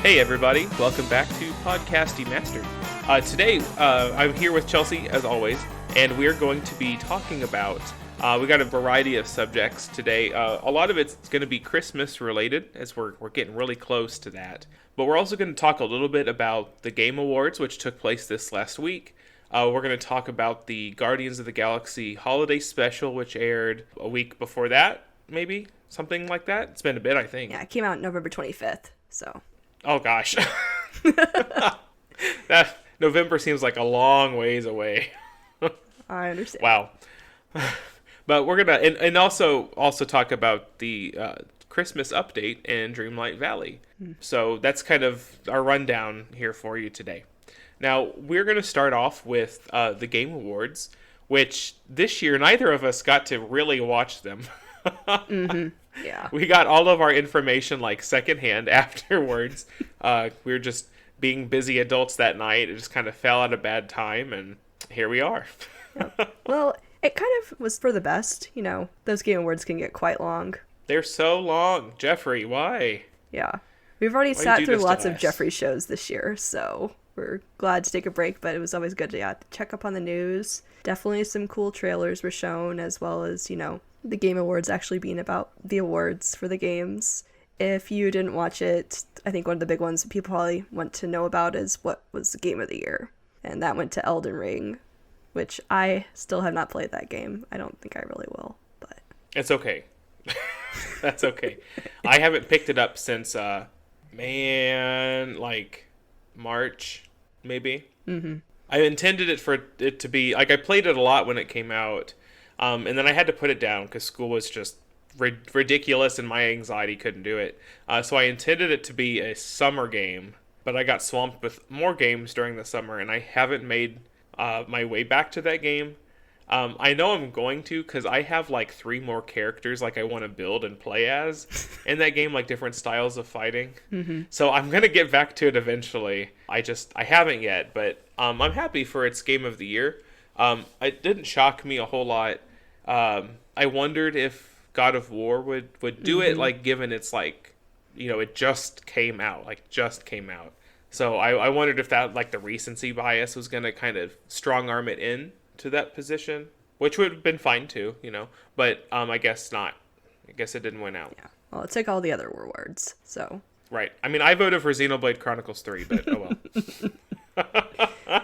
Hey everybody, welcome back to Podcast Demastered. Today, I'm here with Chelsea, as always, and we're going to be talking about, we got a variety of subjects today. A lot of it's going to be Christmas related, as we're getting really close to that. But we're also going to talk a little bit about the Game Awards, which took place this last week. We're going to talk about the Guardians of the Galaxy holiday special, which aired a week before that, maybe? Something like that? It's been a bit, I think. Yeah, it came out November 25th, so... Oh gosh. That November seems like a long ways away. I understand. Wow. But we're gonna and also talk about the Christmas update in Dreamlight Valley. So that's kind of our rundown here for you today. Now we're gonna start off with the Game Awards, which this year neither of us got to really watch them. Mm-hmm. Yeah. We got all of our information like secondhand afterwards. We were just being busy adults that night. It just kind of fell at a bad time, and here we are. Yep. Well, it kind of was for the best. You know, those Game Awards can get quite long. They're so long. Jeffrey, why? Yeah. We've already Why sat you do through this to lots of us? Jeffrey shows this year, so we're glad to take a break, but it was always good to check up on the news. Definitely some cool trailers were shown, as well as, you know, the Game Awards actually being about the awards for the games. If you didn't watch it, I think one of the big ones that people probably want to know about is what was the Game of the Year. And that went to Elden Ring, which I still have not played that game. I don't think I really will, but... It's okay. That's okay. I haven't picked it up since, March, maybe. Mm-hmm. I intended it for it to be, like, I played it a lot when it came out. And then I had to put it down because school was just ridiculous and my anxiety couldn't do it. So I intended it to be a summer game, but I got swamped with more games during the summer, and I haven't made my way back to that game. I know I'm going to because I have like 3 more characters like I want to build and play as in that game, like different styles of fighting. Mm-hmm. So I'm going to get back to it eventually. I haven't yet, but I'm happy for its Game of the Year. It didn't shock me a whole lot. I wondered if God of War would do it, like, given it's like, you know, it just came out. So I wondered if that, like, the recency bias was going to kind of strong arm it in to that position, which would have been fine too, you know, but I guess not. I guess it didn't win out. Yeah. Well, it took all the other awards, so... Right. I mean, I voted for Xenoblade Chronicles 3, but oh well.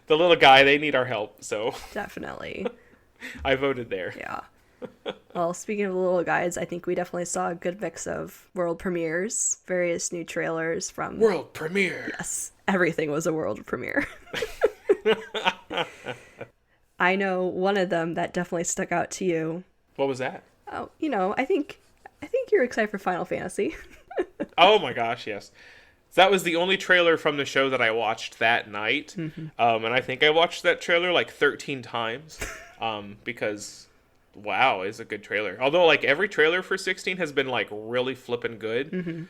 The little guy, they need our help, so... Definitely. I voted there. Yeah. Well, speaking of the little guys, I think we definitely saw a good mix of world premieres, various new trailers from... World premiere! Yes, everything was a world premiere. I know one of them that definitely stuck out to you. What was that? Oh, you know, I think you're excited for Final Fantasy. Oh my gosh, yes. That was the only trailer from the show that I watched that night. Mm-hmm. And I think I watched that trailer like 13 times. Because, wow, it's a good trailer. Although, like, every trailer for 16 has been, like, really flippin' good. Mm-hmm.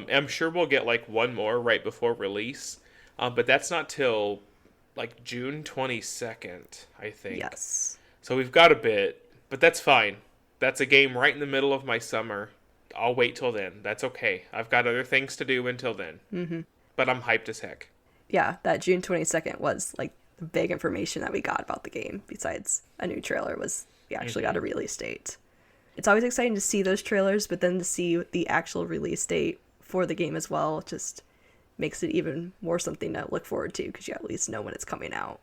I'm sure we'll get, like, one more right before release. But that's not till, like, June 22nd, I think. Yes. So we've got a bit, but that's fine. That's a game right in the middle of my summer. I'll wait till then. That's okay. I've got other things to do until then. Mm-hmm. But I'm hyped as heck. Yeah, that June 22nd was, like, the big information that we got about the game, besides a new trailer, was we actually got a release date. It's always exciting to see those trailers, but then to see the actual release date for the game as well just makes it even more something to look forward to, because you at least know when it's coming out.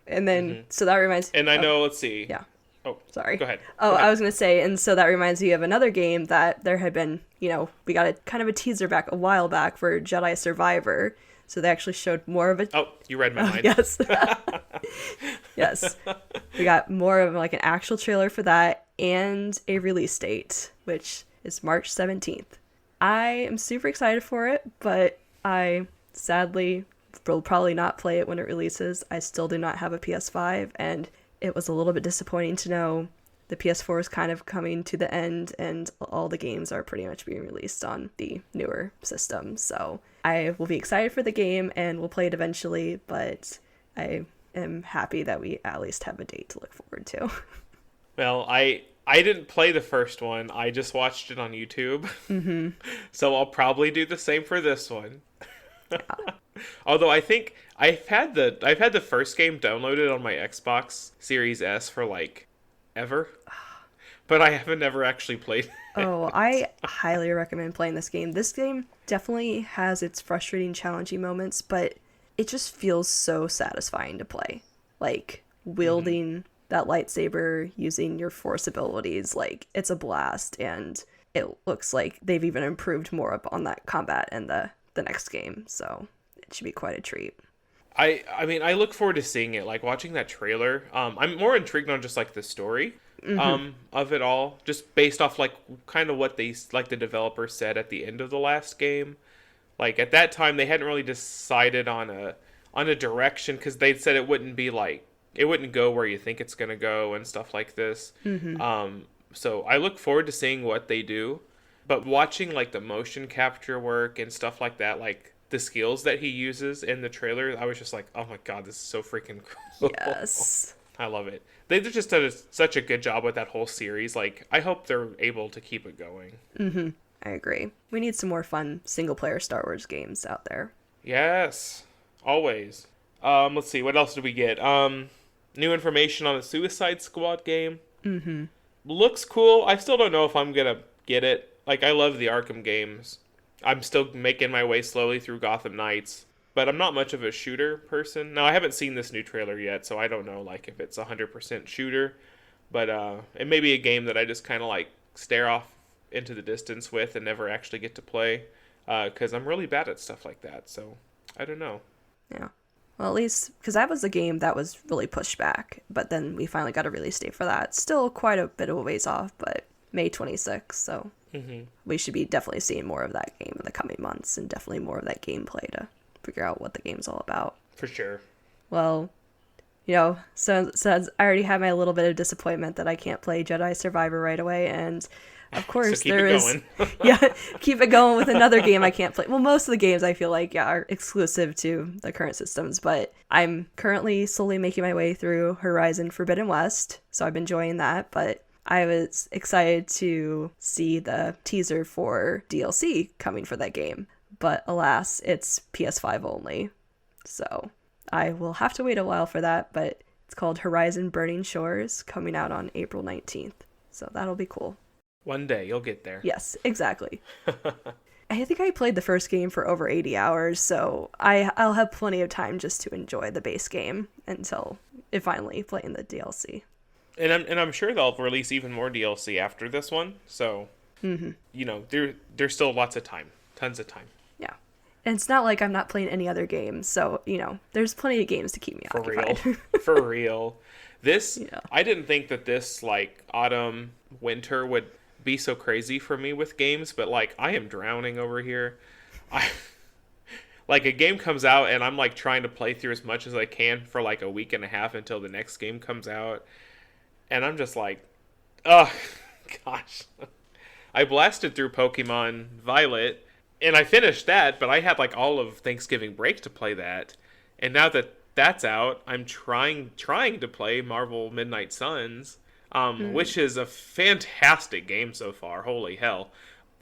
And then, so that reminds... And I know, let's see. Yeah. Oh, sorry. Go ahead. Oh, Go ahead. I was going to say, and so that reminds me of another game that there had been, you know, we got a kind of a teaser back a while back for Jedi Survivor. So they actually showed more of it. Oh, you read my mind. Yes. Yes. We got more of like an actual trailer for that and a release date, which is March 17th. I am super excited for it, but I sadly will probably not play it when it releases. I still do not have a PS5, and it was a little bit disappointing to know the PS4 is kind of coming to the end and all the games are pretty much being released on the newer system. So I will be excited for the game and we'll play it eventually, but I am happy that we at least have a date to look forward to. Well, I I didn't play the first one. I just watched it on YouTube. Mm-hmm. So I'll probably do the same for this one. Yeah. Although I think I've had the first game downloaded on my Xbox Series S for like ever, but I haven't ever actually played it. Oh, I highly recommend playing this game. This game definitely has its frustrating, challenging moments, but it just feels so satisfying to play. Like, wielding that lightsaber, using your force abilities, like, it's a blast, and it looks like they've even improved more upon that combat in the next game, so it should be quite a treat. I mean, I look forward to seeing it. Like watching that trailer. I'm more intrigued on just like the story of it all, just based off like kind of what they like the developer said at the end of the last game. Like at that time, they hadn't really decided on a direction because they said it wouldn't be like it wouldn't go where you think it's gonna go and stuff like this. So I look forward to seeing what they do. But watching like the motion capture work and stuff like that, like the skills that he uses in the trailer, I was just like, oh my god, this is so freaking cool. Yes. I love it. They just did such a good job with that whole series. Like, I hope they're able to keep it going. I agree. We need some more fun single-player Star Wars games out there. Yes, always. Let's see, what else did we get? New information on the Suicide Squad game. Looks cool. I still don't know if I'm gonna get it. Like, I love the Arkham games. I'm still making my way slowly through Gotham Knights, but I'm not much of a shooter person. Now, I haven't seen this new trailer yet, so I don't know, like, if it's 100% shooter, but it may be a game that I just kind of, like, stare off into the distance with and never actually get to play, because I'm really bad at stuff like that, so I don't know. Yeah. Well, at least, because that was a game that was really pushed back, but then we finally got a release date for that. Still quite a bit of a ways off, but May 26th, so we should be definitely seeing more of that game in the coming months, and definitely more of that gameplay to figure out what the game's all about. For sure. Well, so I already had my little bit of disappointment that I can't play Jedi Survivor right away, and of course so keep there it is going. yeah, keep it going with another game I can't play. Well, most of the games I feel like are exclusive to the current systems, but I'm currently slowly making my way through Horizon Forbidden West, so I've been enjoying that, but I was excited to see the teaser for DLC coming for that game, but alas, it's PS5 only. So I will have to wait a while for that, but it's called Horizon Burning Shores, coming out on April 19th. So that'll be cool. One day, you'll get there. Yes, exactly. I think I played the first game for over 80 hours, so I'll have plenty of time just to enjoy the base game until it finally playing the DLC. And I'm sure they'll release even more DLC after this one. So, there's still lots of time. Tons of time. Yeah. And it's not like I'm not playing any other games. So, there's plenty of games to keep me occupied. For real. For real. I didn't think that this, like, autumn, winter would be so crazy for me with games. But, like, I am drowning over here. Like, a game comes out and I'm, like, trying to play through as much as I can for, like, a week and a half until the next game comes out. And I'm just like, oh, gosh. I blasted through Pokemon Violet, and I finished that, but I had like all of Thanksgiving break to play that. And now that that's out, I'm trying to play Marvel Midnight Suns, which is a fantastic game so far. Holy hell.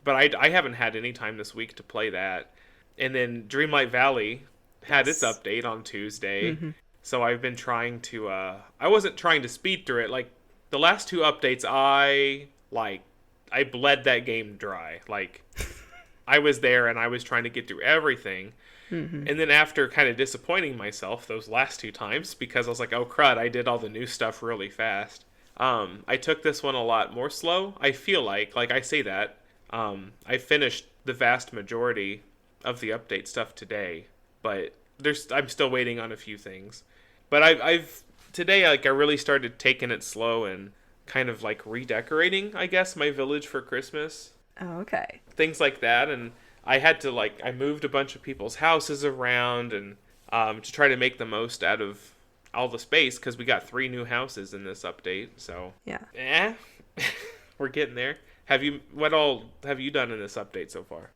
But I haven't had any time this week to play that. And then Dreamlight Valley had its update on Tuesday. So I've been trying to, I wasn't trying to speed through it. Like, the last two updates, I bled that game dry. Like, I was there and I was trying to get through everything. And then after kind of disappointing myself those last two times, because I was like, oh crud, I did all the new stuff really fast. I took this one a lot more slow. I feel like I say that. I finished the vast majority of the update stuff today, but I'm still waiting on a few things. But I've today, like, I really started taking it slow and kind of like redecorating, I guess, my village for Christmas. Oh, okay. Things like that. And I had to, like, I moved a bunch of people's houses around and to try to make the most out of all the space, because we got 3 new houses in this update. So yeah, we're getting there. What all have you done in this update so far?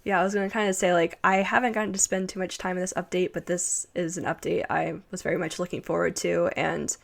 Yeah, I was going to kind of say, like, I haven't gotten to spend too much time in this update, but this is an update I was very much looking forward to, and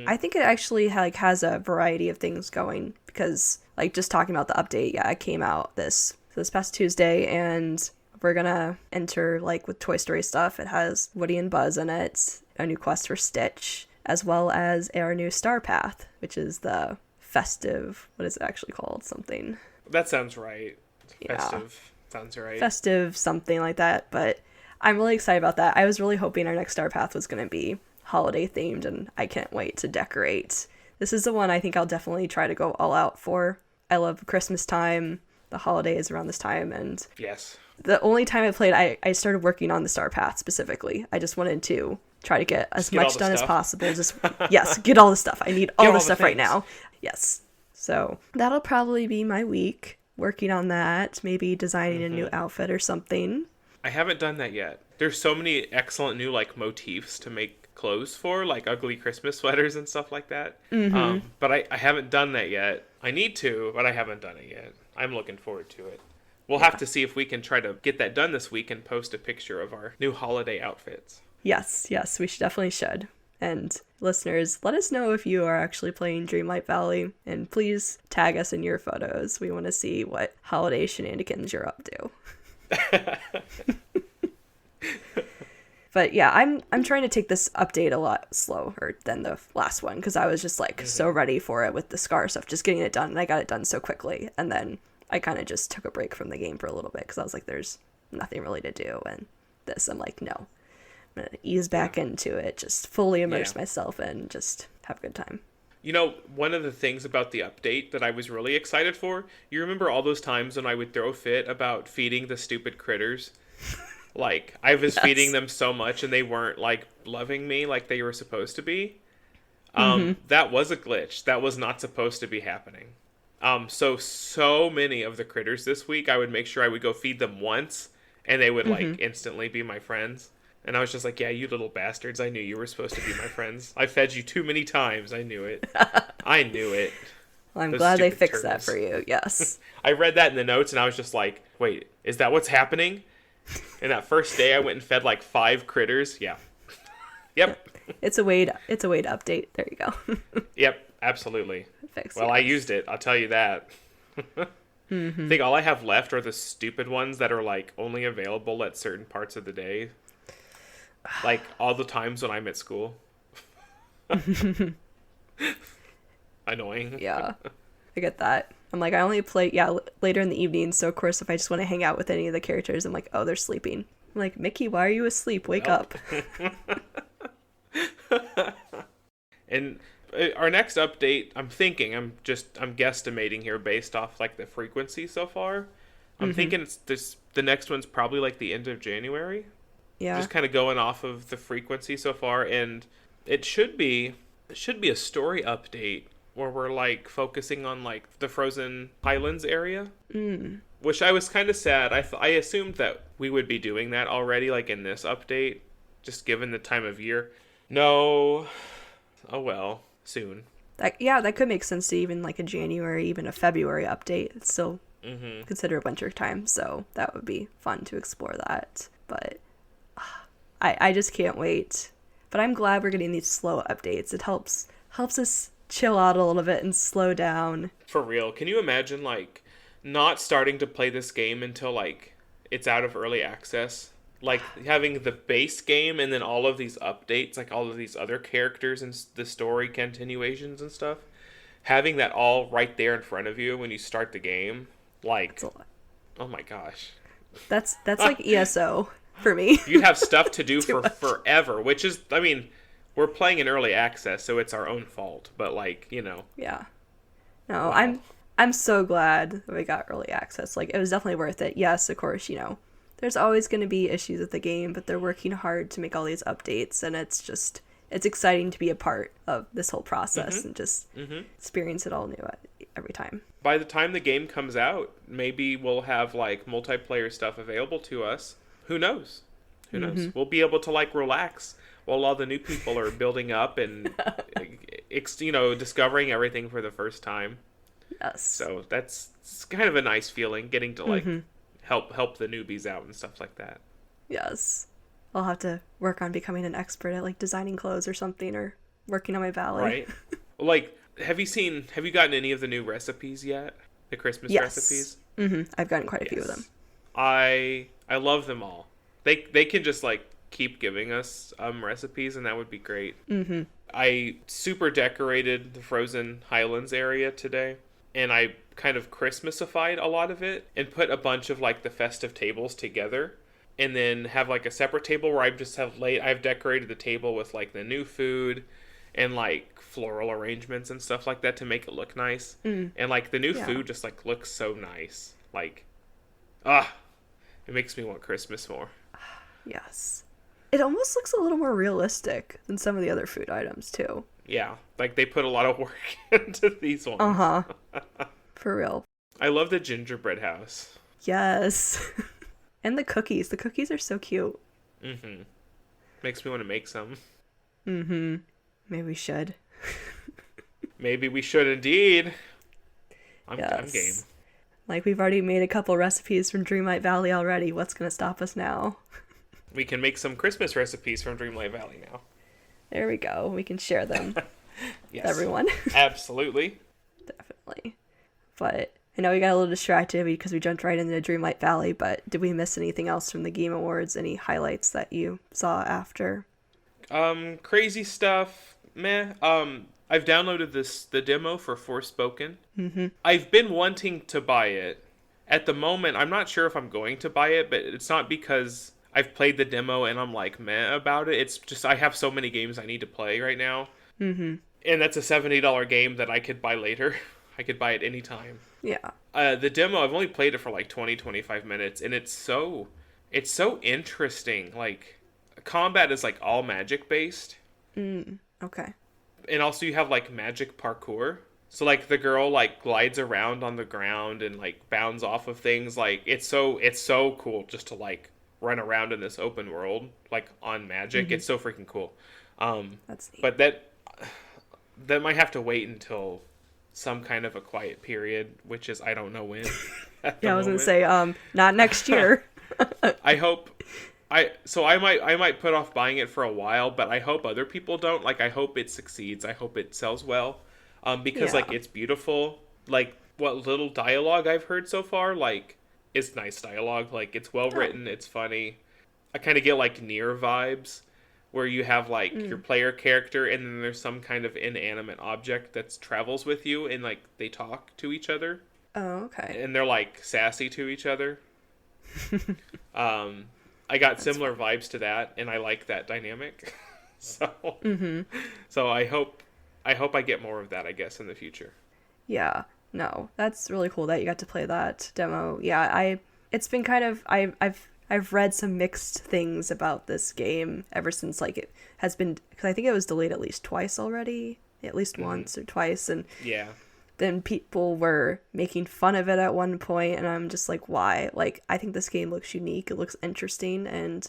I think it actually has a variety of things going, because, like, just talking about the update, yeah, it came out this past Tuesday, and we're gonna enter, like, with Toy Story stuff. It has Woody and Buzz in it, a new quest for Stitch, as well as our new Star Path, which is the festive, what is it actually called? Something. That sounds right. Yeah. Festive. Sounds right. Festive, something like that, but I'm really excited about that. I was really hoping our next Star Path was going to be holiday themed, and I can't wait to decorate. This is the one I think I'll definitely try to go all out for. I love Christmas time, the holidays around this time, and yes. The only time I played, I started working on the Star Path specifically. I just wanted to try to get as much done as possible. Just, yes, get all the stuff. I need all the stuff right now. Yes. So that'll probably be my week. Working on that, maybe designing a new outfit or something. I haven't done that yet. There's so many excellent new, like, motifs to make clothes for, like ugly Christmas sweaters and stuff like that. But I haven't done that yet. I need to, but I haven't done it yet. I'm looking forward to it. We'll have to see if we can try to get that done this week and post a picture of our new holiday outfits. Yes, we definitely should. And listeners, let us know if you are actually playing Dreamlight Valley, and please tag us in your photos. We want to see what holiday shenanigans you're up to. But yeah, I'm trying to take this update a lot slower than the last one, because I was just like so ready for it with the Scar stuff, just getting it done, and I got it done so quickly. And then I kind of just took a break from the game for a little bit, because I was like, there's nothing really to do, and this, I'm like, no. I'm going to ease back into it, just fully immerse myself and just have a good time. You know, one of the things about the update that I was really excited for, you remember all those times when I would throw a fit about feeding the stupid critters? Like, I was feeding them so much and they weren't, like, loving me like they were supposed to be. That was a glitch. That was not supposed to be happening. So many of the critters this week, I would make sure I would go feed them once, and they would, like, instantly be my friends. And I was just like, yeah, you little bastards. I knew you were supposed to be my friends. I fed you too many times. I knew it. I knew it. Well, I'm glad they fixed that for you. Yes. I read that in the notes, and I was just like, wait, is that what's happening? And that first day, I went and fed like 5 critters. Yeah. Yep. It's a way to update. There you go. Yep, absolutely. Fix, well, I used it. I'll tell you that. I think all I have left are the stupid ones that are like only available at certain parts of the day. Like, all the times when I'm at school. Annoying. Yeah, I get that. I'm like, I only play, later in the evening, so of course if I just want to hang out with any of the characters, I'm like, oh, they're sleeping. I'm like, Mickey, why are you asleep? Wake up. And our next update, I'm guesstimating here based off, like, the frequency so far. I'm thinking the next one's probably, like, the end of January. Yeah. Just kind of going off of the frequency so far, and it should be a story update where we're like focusing on like the Frozen Highlands area. Which I was kind of sad. I assumed that we would be doing that already, like in this update, just given the time of year. No. Oh well, soon. That could make sense to even like a January, even a February update. It's still considered winter time, so that would be fun to explore that. But I just can't wait. But I'm glad we're getting these slow updates. It helps us chill out a little bit and slow down. For real. Can you imagine, like, not starting to play this game until, like, it's out of early access? Like, having the base game and then all of these updates, like all of these other characters and the story continuations and stuff. Having that all right there in front of you when you start the game. Like, oh my gosh. That's like ESO. For me. You'd have stuff to do for forever, which is, I mean, we're playing in early access, so it's our own fault, but like, you know. Yeah. No, wow. I'm so glad that we got early access. Like, it was definitely worth it. Yes, of course, you know, there's always going to be issues with the game, but they're working hard to make all these updates, and it's exciting to be a part of this whole process and just experience it all new every time. By the time the game comes out, maybe we'll have like multiplayer stuff available to us. Who knows? Who knows? We'll be able to like relax while all the new people are building up and discovering everything for the first time. Yes. So it's kind of a nice feeling getting to like help the newbies out and stuff like that. Yes. I'll have to work on becoming an expert at like designing clothes or something, or working on my valley. Right. Like, have you gotten any of the new recipes yet? The Christmas recipes? I've gotten quite a few of them. I love them all. They can just like keep giving us recipes, and that would be great. I super decorated the Frozen Highlands area today, and I kind of Christmasified a lot of it and put a bunch of like the festive tables together, and then have like a separate table where I've decorated the table with like the new food and like floral arrangements and stuff like that to make it look nice. And like the new food just like looks so nice. Like, it makes me want Christmas more. Yes. It almost looks a little more realistic than some of the other food items too. Yeah, like they put a lot of work into these ones. For real. I love the gingerbread house. Yes. And the cookies. The cookies are so cute. Makes me want to make some. Maybe we should. Maybe we should indeed. I'm game. Like, we've already made a couple recipes from Dreamlight Valley already. What's going to stop us now? We can make some Christmas recipes from Dreamlight Valley now. There we go. We can share them Yes. with everyone. Absolutely. Definitely. But I know we got a little distracted because we jumped right into Dreamlight Valley, but did we miss anything else from the Game Awards? Any highlights that you saw after? Crazy stuff. Meh. I've downloaded the demo for Forspoken. I've been wanting to buy it. At the moment, I'm not sure if I'm going to buy it, but it's not because I've played the demo and I'm like meh about it. It's just I have so many games I need to play right now. And that's a $70 game that I could buy later. I could buy it anytime. Yeah. The demo, I've only played it for like 20-25 minutes, and it's so interesting. Like, combat is like all magic based. Okay. And also you have like magic parkour. So like the girl like glides around on the ground and like bounds off of things. Like it's so cool just to like run around in this open world like on magic. It's so freaking cool. That's neat. But that might have to wait until some kind of a quiet period, which is I don't know when. I was gonna say not next year. I hope. I might put off buying it for a while, but I hope other people don't. Like, I hope it succeeds. I hope it sells well, because like it's beautiful. Like what little dialogue I've heard so far, like it's nice dialogue. Like it's well written. It's funny. I kind of get like Nier vibes, where you have like your player character, and then there's some kind of inanimate object that travels with you, and like they talk to each other. Oh, okay. And they're like sassy to each other. I got similar vibes to that, and I like that dynamic. So I hope I get more of that, I guess, in the future. Yeah. No, that's really cool that you got to play that demo. Yeah, it's been kind of I've read some mixed things about this game ever since like it has been, because I think it was delayed at least twice already, at least once or twice, and then people were making fun of it at one point, and I'm just like, why? Like, I think this game looks unique. It looks interesting, and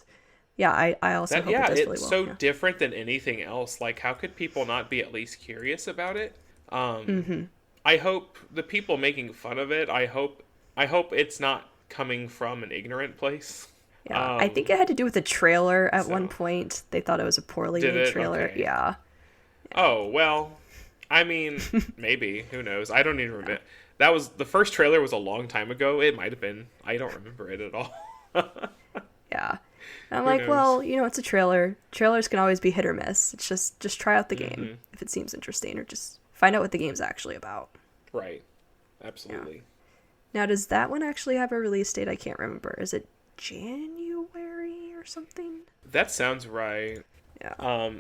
I also hope it does really well. It's so different than anything else. Like, how could people not be at least curious about it? I hope the people making fun of it, I hope it's not coming from an ignorant place. Yeah, I think it had to do with the trailer at one point. They thought it was a poorly made trailer. Okay. Yeah. Oh, well, I mean, maybe. Who knows? I don't even remember. That was the first trailer was a long time ago. It might have been. I don't remember it at all. Yeah. And I'm like, well, it's a trailer. Trailers can always be hit or miss. It's just try out the game if it seems interesting, or just find out what the game's actually about. Right. Absolutely. Yeah. Now, does that one actually have a release date? I can't remember. Is it January or something? That sounds right. Yeah.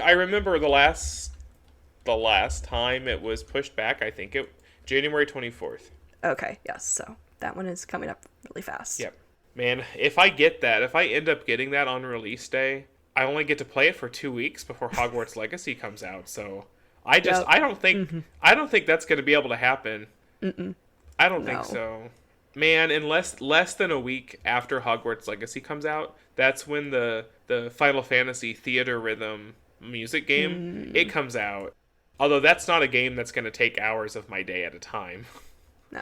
I remember the last time it was pushed back, I think January 24th. Okay, yes. So that one is coming up really fast. Yep. Man, if I end up getting that on release day, I only get to play it for 2 weeks before Hogwarts Legacy comes out. So I don't think that's going to be able to happen. I don't think so. Man, in less than a week after Hogwarts Legacy comes out, that's when the Final Fantasy Theater Rhythm music game, it comes out. Although that's not a game that's going to take hours of my day at a time. No.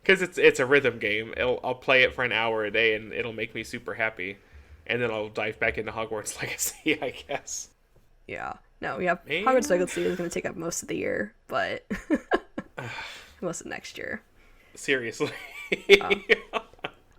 because it's a rhythm game. I'll play it for an hour a day, and it'll make me super happy, and then I'll dive back into Hogwarts Legacy, I guess. Yeah. No, yeah. Man. Hogwarts Legacy is going to take up most of the year, but most of next year. Seriously.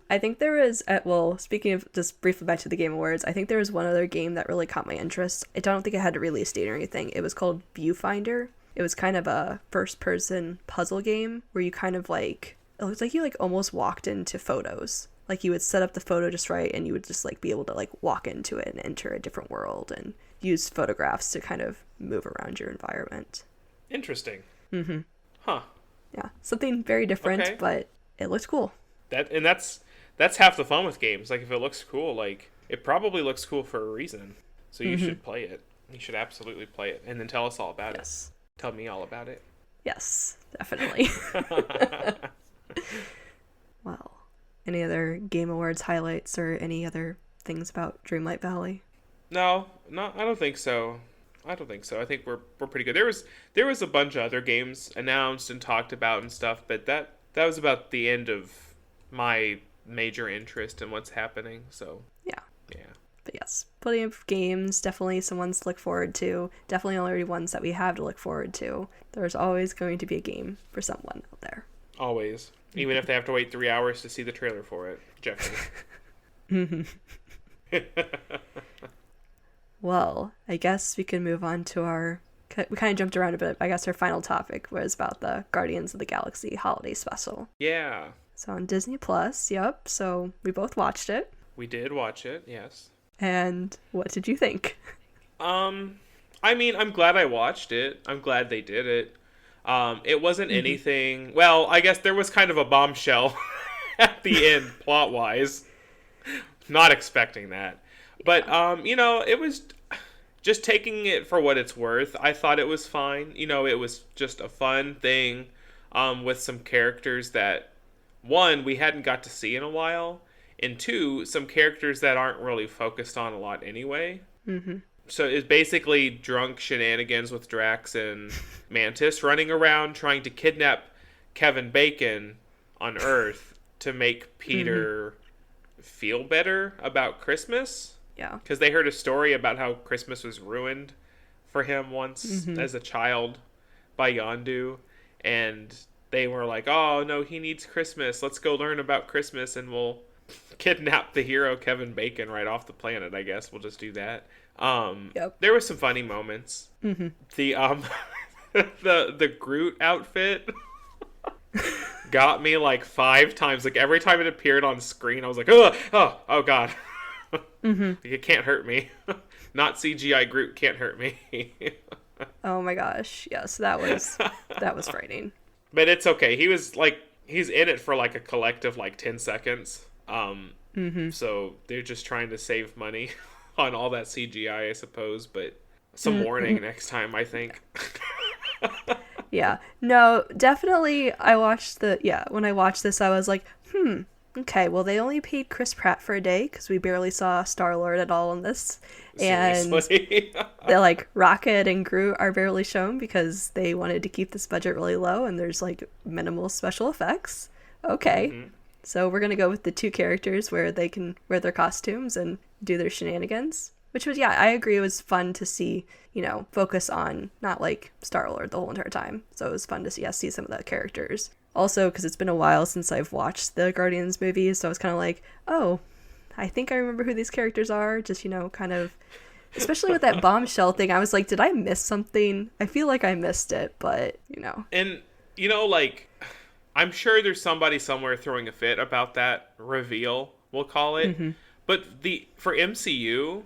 I think there was, well, speaking of just briefly back to the Game Awards, I think there was one other game that really caught my interest. I don't think it had a release date or anything. It was called Viewfinder. It was kind of a first-person puzzle game where you kind of like, it looks like you like almost walked into photos. Like you would set up the photo just right and you would just like be able to like walk into it and enter a different world and use photographs to kind of move around your environment. Interesting. Mm-hmm. Huh. Yeah, something very different, Okay. but it looked cool. That's half the fun with games. Like, if it looks cool, like, it probably looks cool for a reason. So you should play it. You should absolutely play it. And then tell us all about it. Tell me all about it. Yes, definitely. Well, any other Game Awards highlights or any other things about Dreamlight Valley? No, I don't think so. I think we're pretty good. There was a bunch of other games announced and talked about and stuff, but that was about the end of my major interest in what's happening. So Yeah. Yeah. But yes, plenty of games, definitely some ones to look forward to. Definitely already ones that we have to look forward to. There's always going to be a game for someone out there. Always. Even if they have to wait 3 hours to see the trailer for it. Jeffrey. Well, I guess we can move on to we kind of jumped around a bit. I guess our final topic was about the Guardians of the Galaxy holiday special. Yeah. So on Disney Plus, yep. So we both watched it. We did watch it, yes. And what did you think? I mean, I'm glad I watched it. I'm glad they did it. It wasn't anything... Well, I guess there was kind of a bombshell at the end, plot-wise. Not expecting that. But, it was just taking it for what it's worth. I thought it was fine. It was just a fun thing with some characters that, one, we hadn't got to see in a while, and two, some characters that aren't really focused on a lot anyway. Mm-hmm. So it's basically drunk shenanigans with Drax and Mantis running around trying to kidnap Kevin Bacon on Earth to make Peter feel better about Christmas. Yeah. Because they heard a story about how Christmas was ruined for him once as a child by Yondu. And they were like, oh, no, he needs Christmas. Let's go learn about Christmas and we'll kidnap the hero Kevin Bacon right off the planet, I guess. We'll just do that. There were some funny moments. Mm-hmm. The Groot outfit got me like 5 times. Like every time it appeared on screen, I was like, oh God. It can't hurt me. Not CGI Groot can't hurt me. Oh my gosh. Yes, that was frightening. But it's okay. He's in it for like a collective like 10 seconds. So they're just trying to save money on all that CGI, I suppose, but some warning next time, I think. Yeah. No, definitely when I watched this, I was like, okay, well, they only paid Chris Pratt for a day because we barely saw Star-Lord at all in this. Seriously? And they're like, Rocket and Groot are barely shown because they wanted to keep this budget really low and there's like minimal special effects. Okay. So we're going to go with the 2 characters where they can wear their costumes and do their shenanigans. Which was, I agree, it was fun to see, focus on not like Star-Lord the whole entire time. So it was fun to see some of the characters. Also, because it's been a while since I've watched the Guardians movies, so I was kind of like, oh, I think I remember who these characters are. Just, kind of, especially with that bombshell thing, I was like, did I miss something? I feel like I missed it, but, And, like, I'm sure there's somebody somewhere throwing a fit about that reveal, we'll call it. But for MCU,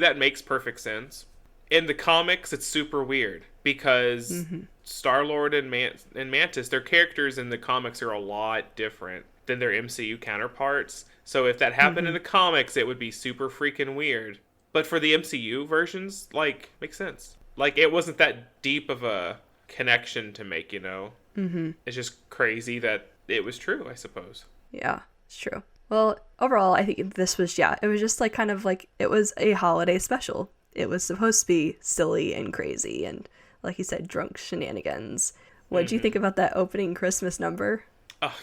that makes perfect sense. In the comics, it's super weird because Star-Lord and Mantis, their characters in the comics are a lot different than their MCU counterparts. So if that happened in the comics, it would be super freaking weird. But for the MCU versions, makes sense. It wasn't that deep of a connection to make, It's just crazy that it was true, I suppose. Yeah, it's true. Well, overall, I think this was, it was just it was a holiday special. It was supposed to be silly and crazy and, like you said, drunk shenanigans. What did you think about that opening Christmas number? Oh.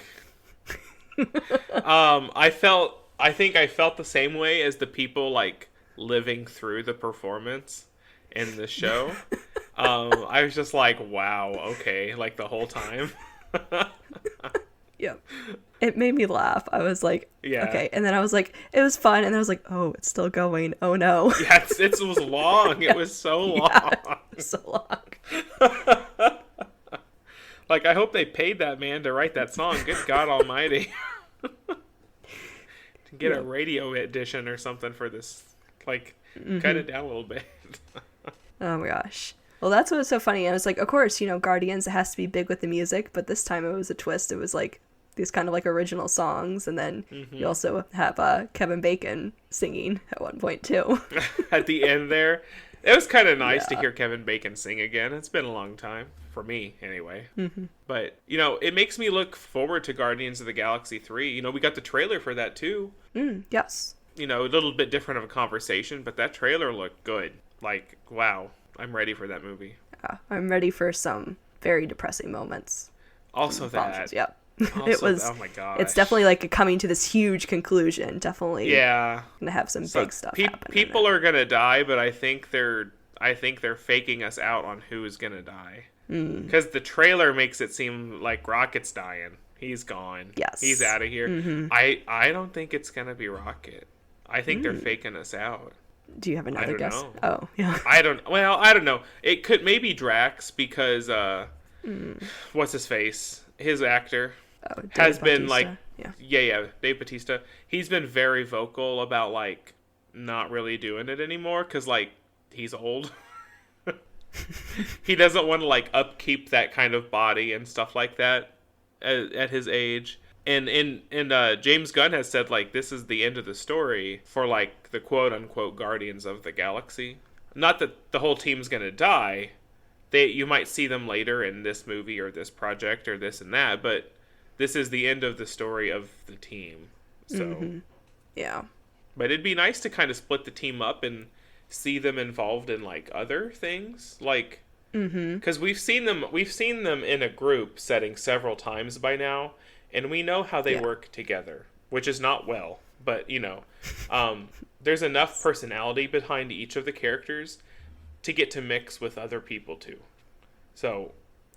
I think I felt the same way as the people like living through the performance in the show. I was just like, wow, okay, like the whole time. Yep. It made me laugh. I was like, Yeah. okay. And then I was like, it was fun. And then I was like, oh, it's still going. Oh, no. Yeah, it was long. It was so long. Yeah, it was so long. Like, I hope they paid that man to write that song. Good God almighty. To get a radio edition or something for this. Like, cut it down a little bit. Oh, my gosh. Well, that's what was so funny. I was like, of course, Guardians, it has to be big with the music. But this time it was a twist. It was like these kind of like original songs. And then you also have Kevin Bacon singing at one point, too. At the end there. It was kind of nice to hear Kevin Bacon sing again. It's been a long time. For me, anyway. But, it makes me look forward to Guardians of the Galaxy 3. We got the trailer for that, too. Yes. A little bit different of a conversation, but that trailer looked good. Like, wow. I'm ready for that movie. Yeah, I'm ready for some very depressing moments. Also that. Yep. Also, It was. Oh my gosh. It's definitely like coming to this huge conclusion. Definitely. Yeah. Gonna have some big stuff happen. People are gonna die, but I think they're faking us out on who's gonna die. Because the trailer makes it seem like Rocket's dying. He's gone. Yes. He's out of here. I don't think it's gonna be Rocket. I think they're faking us out. Do you have another guess? Know. Oh, yeah. I don't know. It could maybe Drax because what's his face? His actor has been like Dave Bautista. He's been very vocal about like not really doing it anymore because like he's old. He doesn't want to like upkeep that kind of body and stuff like that at his age. And James Gunn has said like this is the end of the story for like the quote unquote Guardians of the Galaxy. Not that the whole team's gonna die. You might see them later in this movie or this project or this and that, but this is the end of the story of the team. So yeah. But it'd be nice to kind of split the team up and see them involved in like other things, like because we've seen them in a group setting several times by now, and we know how they work together, which is not well, but there's enough personality behind each of the characters to get to mix with other people too. So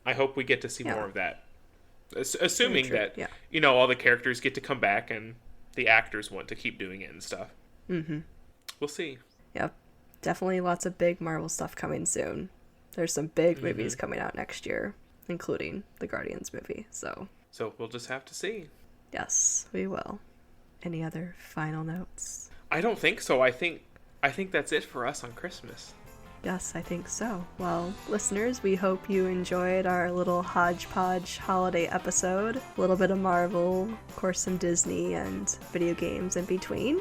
I hope we get to see more of that, assuming that all the characters get to come back and the actors want to keep doing it and stuff. We'll see. Yep. Definitely lots of big Marvel stuff coming soon. There's some big movies coming out next year, including the Guardians movie. So we'll just have to see. Yes, we will. Any other final notes? I don't think so. I think that's it for us on Christmas. Yes, I think so. Well, listeners, we hope you enjoyed our little hodgepodge holiday episode. A little bit of Marvel, of course some Disney, and video games in between.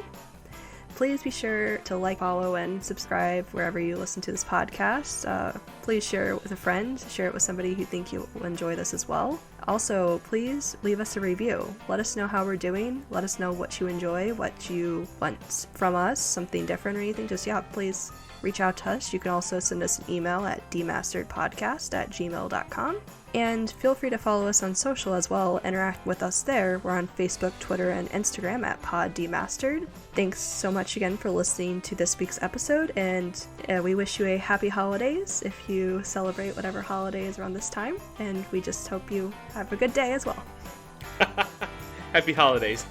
Please be sure to like, follow, and subscribe wherever you listen to this podcast. Please share it with a friend. Share it with somebody who think you will enjoy this as well. Also, please leave us a review. Let us know how we're doing. Let us know what you enjoy, what you want from us, something different or anything. Just, please reach out to us. You can also send us an email at demasteredpodcast@gmail.com. And feel free to follow us on social as well. Interact with us there. We're on Facebook, Twitter, and Instagram at PodDemastered. Thanks so much again for listening to this week's episode, and we wish you a happy holidays if you celebrate whatever holiday is around this time, and we just hope you have a good day as well. Happy holidays.